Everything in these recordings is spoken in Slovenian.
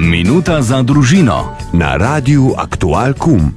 Minuta za družino na Radiu Aktual Kum.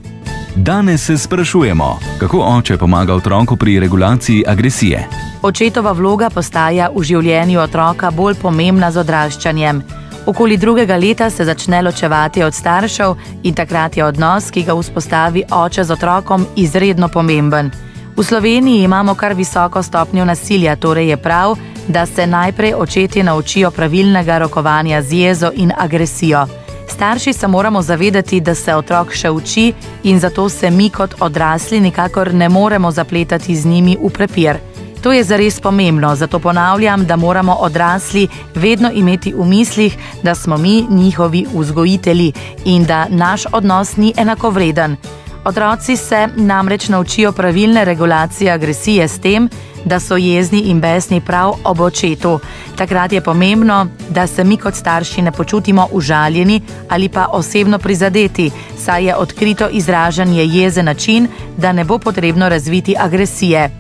Danes se sprašujemo, kako oče pomaga otroku pri regulaciji agresije. Očetova vloga postaja v življenju otroka bolj pomembna z odraščanjem. Okoli 2. leta se začne ločevati od staršev in takrat je odnos, ki ga vzpostavi oče z otrokom, izredno pomemben. V Sloveniji imamo kar visoko stopnjo nasilja, torej je prav, da se najprej očetje naučijo pravilnega rokovanja z jezo in agresijo. Starši se moramo zavedati, da se otrok še uči in zato se mi kot odrasli nikakor ne moremo zapletati z njimi v prepir. To je zares pomembno, zato ponavljam, da moramo odrasli vedno imeti v mislih, da smo mi njihovi vzgojitelji in da naš odnos ni enakovreden. Otroci se namreč naučijo pravilne regulacije agresije s tem, da so jezni in besni prav ob očetu. Takrat je pomembno, da se mi kot starši ne počutimo užaljeni ali pa osebno prizadeti, saj je odkrito izražanje jeze način, da ne bo potrebno razviti agresije.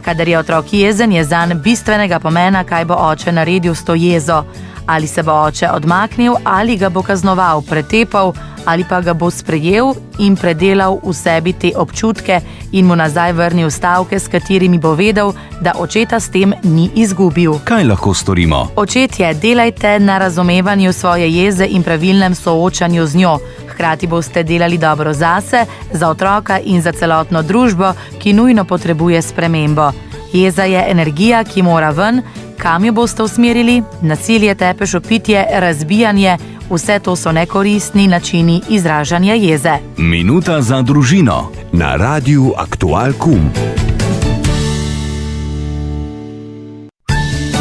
Kadar je otrok jezen, je zanj bistvenega pomena, kaj bo oče naredil s to jezo. Ali se bo oče odmaknil, ali ga bo kaznoval, pretepal, ali pa ga bo sprejel in predelal v sebi te občutke in mu nazaj vrnil stavke, s katerimi bo vedel, da očeta s tem ni izgubil. Kaj lahko storimo? Očetje, delajte na razumevanju svoje jeze in pravilnem soočanju z njo. Hkrati boste delali dobro zase, za otroka in za celotno družbo, ki nujno potrebuje spremembo. Jeza je energija, ki mora ven. Kam jo boste usmerili? Nasilje, tepež, opitje, razbijanje, vse to so nekoristni načini izražanja jeze. Minuta za družino na Radiu Aktual Kum.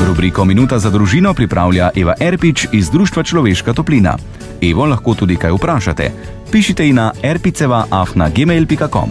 Rubriko Minuta za družino pripravlja Eva Erpič iz Društva Človeška toplina. Evo lahko tudi kaj vprašate. Pišite ji na erpiceva@gmail.com.